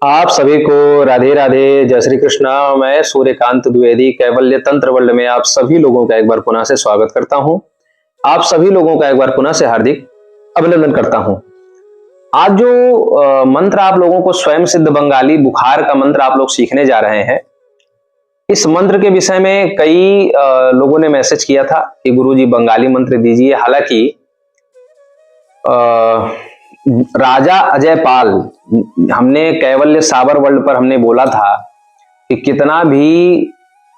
आप सभी को राधे राधे, जय श्री कृष्ण। मैं सूर्यकांत द्विवेदी कैवल्य तंत्र वर्ल्ड में आप सभी लोगों का एक बार पुनः से स्वागत करता हूं। आप सभी लोगों का एक बार पुनः से हार्दिक अभिनंदन करता हूं। आज जो मंत्र आप लोगों को स्वयं सिद्ध बंगाली बुखार का मंत्र आप लोग सीखने जा रहे हैं। इस मंत्र के विषय में कई लोगों ने मैसेज किया था कि गुरुजी बंगाली मंत्र दीजिए। हालांकि राजा अजय पाल, हमने कैवल्य साबर वर्ल्ड पर हमने बोला था कि कितना भी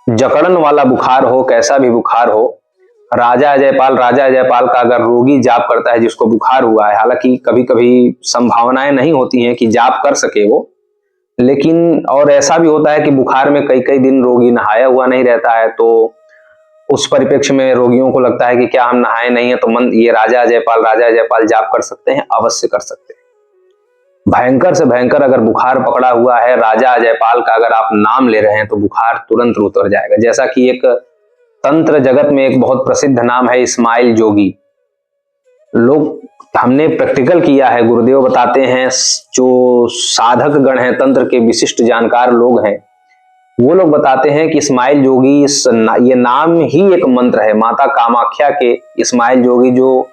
जकड़न वाला बुखार हो, कैसा भी बुखार हो, राजा अजय पाल का अगर रोगी जाप करता है जिसको बुखार हुआ है, हालांकि कभी कभी संभावनाएं नहीं होती हैं कि जाप कर सके वो, लेकिन और ऐसा भी होता है कि बुखार में कई कई दिन रोगी नहाया हुआ नहीं रहता है, तो उस परिप्रेक्ष्य में रोगियों को लगता है कि क्या हम नहाए नहीं है तो ये राजा अजय पाल जाप कर सकते हैं। अवश्य कर सकते हैं। भयंकर से भयंकर अगर बुखार पकड़ा हुआ है, राजा अजय पाल का अगर आप नाम ले रहे हैं तो बुखार तुरंत उतर जाएगा। जैसा कि एक तंत्र जगत में एक बहुत प्रसिद्ध नाम है इस्माइल जोगी। लोग, हमने प्रैक्टिकल किया है, गुरुदेव बताते हैं, जो साधक गण हैं, तंत्र के विशिष्ट जानकार लोग हैं, वो लोग बताते हैं कि इस्माइल जोगी ये नाम ही एक मंत्र है। माता कामाख्या के इस्माइल जोगी, जो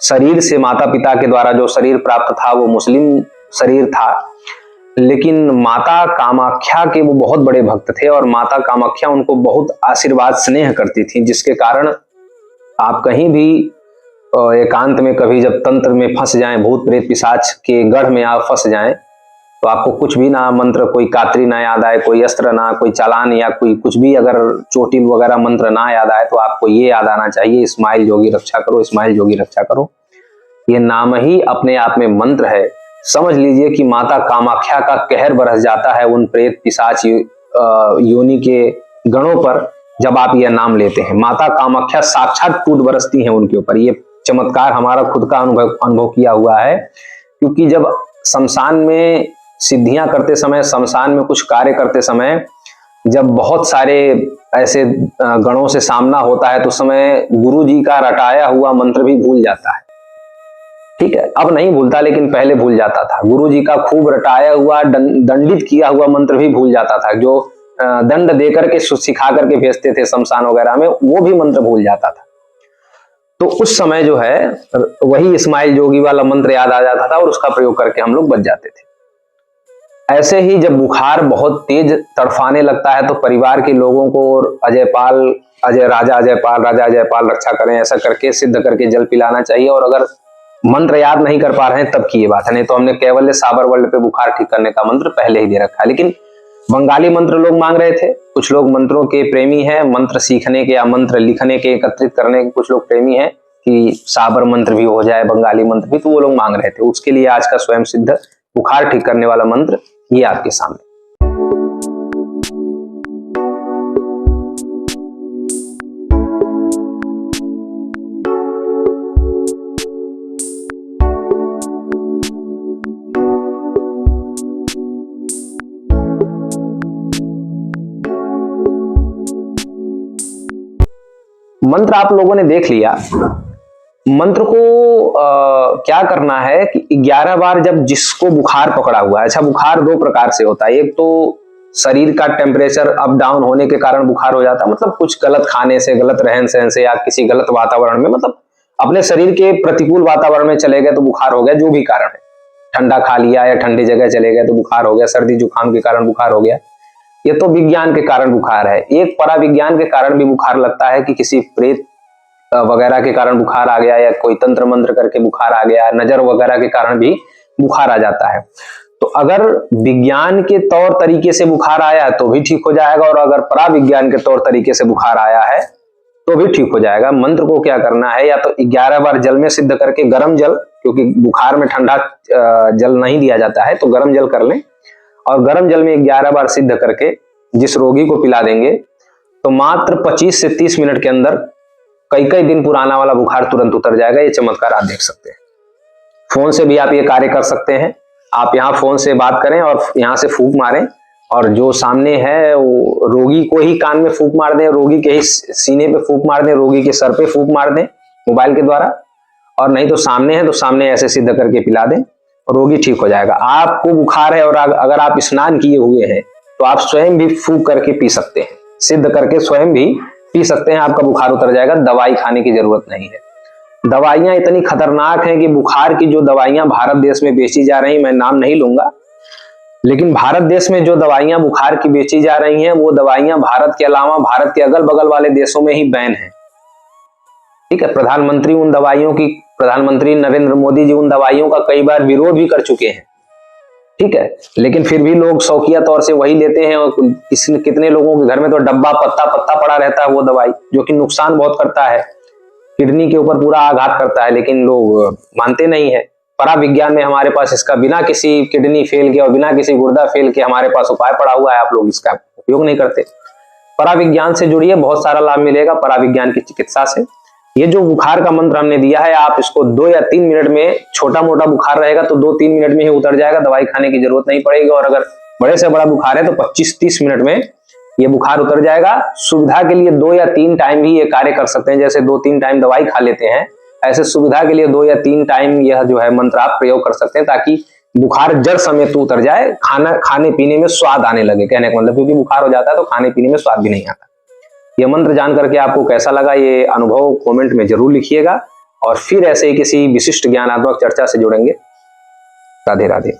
शरीर से माता पिता के द्वारा जो शरीर प्राप्त था वो मुस्लिम शरीर था, लेकिन माता कामाख्या के वो बहुत बड़े भक्त थे और माता कामाख्या उनको बहुत आशीर्वाद स्नेह करती थी, जिसके कारण आप कहीं भी एकांत में कभी जब तंत्र में फंस जाएं, भूत प्रेत पिशाच के गढ़ में आप फंस जाएं, तो आपको कुछ भी ना मंत्र, कोई कात्री ना याद आए, कोई अस्त्र ना, कोई चालान या कोई कुछ भी अगर चोटिल वगैरह मंत्र ना याद आए, तो आपको ये याद आना चाहिए, इस्माइल जोगी रक्षा करो, इस्माइल जोगी रक्षा करो। ये नाम ही अपने आप में मंत्र है। समझ लीजिए कि माता कामाख्या का कहर बरस जाता है उन प्रेत पिशाच योनि के गणों पर जब आप यह नाम लेते हैं। माता कामाख्या साक्षात टूट बरसती हैं उनके ऊपर। ये चमत्कार हमारा खुद का अनुभव किया हुआ है, क्योंकि जब शमशान में सिद्धियां करते समय, शमशान में कुछ कार्य करते समय, जब बहुत सारे ऐसे गणों से सामना होता है तो समय गुरु जी का रटाया हुआ मंत्र भी भूल जाता है। ठीक है, अब नहीं भूलता, लेकिन पहले भूल जाता था। गुरु जी का खूब रटाया हुआ दंडित किया हुआ मंत्र भी भूल जाता था, जो दंड देकर के सिखा करके भेजते थे शमशान वगैरह में, वो भी मंत्र भूल जाता था। तो उस समय जो है वही इस्माइल जोगी वाला मंत्र याद आ जाता था और उसका प्रयोग करके हम लोग बच जाते थे। ऐसे ही जब बुखार बहुत तेज तड़फाने लगता है तो परिवार के लोगों को राजा अजय पाल रक्षा करें, ऐसा करके सिद्ध करके जल पिलाना चाहिए। और अगर मंत्र याद नहीं कर पा रहे हैं तब की ये बात है, नहीं तो हमने केवल साबर वर्ल्ड पे बुखार ठीक करने का मंत्र पहले ही दे रखा है। लेकिन बंगाली मंत्र लोग मांग रहे थे, कुछ लोग मंत्रों के प्रेमी हैं, मंत्र सीखने के या मंत्र लिखने के, एकत्रित करने के कुछ लोग प्रेमी हैं कि साबर मंत्र भी हो जाए, बंगाली मंत्र भी, तो वो लोग मांग रहे थे। उसके लिए आज का स्वयं सिद्ध बुखार ठीक करने वाला मंत्र ये आपके सामने। मंत्र आप लोगों ने देख लिया। मंत्र को क्या करना है कि 11 बार, जब जिसको बुखार पकड़ा हुआ है, अच्छा बुखार दो प्रकार से होता है। एक तो शरीर का टेम्परेचर अप डाउन होने के कारण बुखार हो जाता है, मतलब कुछ गलत खाने से, गलत रहन सहन से, या किसी गलत वातावरण में, मतलब अपने शरीर के प्रतिकूल वातावरण में चले गए तो बुखार हो गया, जो भी कारण है। ठंडा खा लिया या ठंडी जगह चले गए तो बुखार हो गया, सर्दी जुकाम के कारण बुखार हो गया। ये तो विज्ञान के कारण बुखार है। एक पराविज्ञान के कारण भी बुखार लगता है कि किसी प्रेत वगैरह के कारण बुखार आ गया, या कोई तंत्र मंत्र करके बुखार आ गया, नजर वगैरह के कारण भी बुखार आ जाता है। तो अगर विज्ञान के तौर तरीके से बुखार आया तो भी ठीक हो जाएगा, और अगर पराविज्ञान के तौर तरीके से बुखार आया है तो भी ठीक हो जाएगा। मंत्र को क्या करना है, या तो 11 बार जल में सिद्ध करके, गर्म जल, क्योंकि बुखार में ठंडा जल नहीं दिया जाता है, तो गर्म जल कर लें और गर्म जल में 11 बार सिद्ध करके जिस रोगी को पिला देंगे तो मात्र 25 से 30 मिनट के अंदर कई कई दिन पुराना वाला बुखार तुरंत उतर जाएगा। ये चमत्कार आप देख सकते हैं। फोन से भी आप ये कार्य कर सकते हैं। आप यहाँ फोन से बात करें और यहाँ से फूंक मारें, और जो सामने है वो रोगी को ही कान में फूंक मार दें, रोगी के ही सीने पे फूंक मार दें, रोगी के सर पे फूंक मार दें मोबाइल के द्वारा, और नहीं तो सामने है तो सामने ऐसे सिद्ध करके पिला दें। रोगी ठीक हो जाएगा। आपको बुखार है और अगर आप स्नान किए हुए हैं तो आप स्वयं भी फूंक करके पी सकते हैं, सिद्ध करके स्वयं भी पी सकते हैं, आपका बुखार उतर जाएगा, दवाई खाने की जरूरत नहीं है। दवाइयां इतनी खतरनाक हैं कि बुखार की जो दवाइयां भारत देश में बेची जा रही, मैं नाम नहीं लूंगा, लेकिन भारत देश में जो दवाइयां बुखार की बेची जा रही हैं वो दवाइयां भारत के अलावा भारत के अगल बगल वाले देशों में ही बैन है। ठीक है, प्रधानमंत्री नरेंद्र मोदी जी उन दवाइयों का कई बार विरोध भी कर चुके हैं। ठीक है, लेकिन फिर भी लोग शौकिया तौर से वही लेते हैं, और कितने लोगों के घर में तो डब्बा पत्ता पत्ता पड़ा रहता है वो दवाई, जो कि नुकसान बहुत करता है, किडनी के ऊपर पूरा आघात करता है, लेकिन लोग मानते नहीं है। पराविज्ञान में हमारे पास इसका बिना किसी किडनी फेल के और बिना किसी गुर्दा फेल के हमारे पास उपाय पड़ा हुआ है, आप लोग इसका उपयोग नहीं करते। पराविज्ञान से जुड़िए, बहुत सारा लाभ मिलेगा पराविज्ञान की चिकित्सा से। ये जो बुखार का मंत्र हमने दिया है, आप इसको 2 या 3 मिनट में, छोटा मोटा बुखार रहेगा तो 2-3 मिनट में ही उतर जाएगा, दवाई खाने की जरूरत नहीं पड़ेगी, और अगर बड़े से बड़ा बुखार है तो 25-30 मिनट में ये बुखार उतर जाएगा। सुविधा के लिए 2 या 3 टाइम भी ये कार्य कर सकते हैं, जैसे 2-3 टाइम दवाई खा लेते हैं, ऐसे सुविधा के लिए 2 या 3 टाइम यह जो है मंत्र आप प्रयोग कर सकते हैं, ताकि बुखार जड़ समेत उतर जाए, खाने पीने में स्वाद आने लगे, कहने का मतलब, क्योंकि बुखार हो जाता है तो खाने पीने में स्वाद भी नहीं आता। यह मंत्र जान करके आपको कैसा लगा, ये अनुभव कमेंट में जरूर लिखिएगा, और फिर ऐसे ही किसी विशिष्ट ज्ञानात्मक चर्चा से जुड़ेंगे। राधे राधे।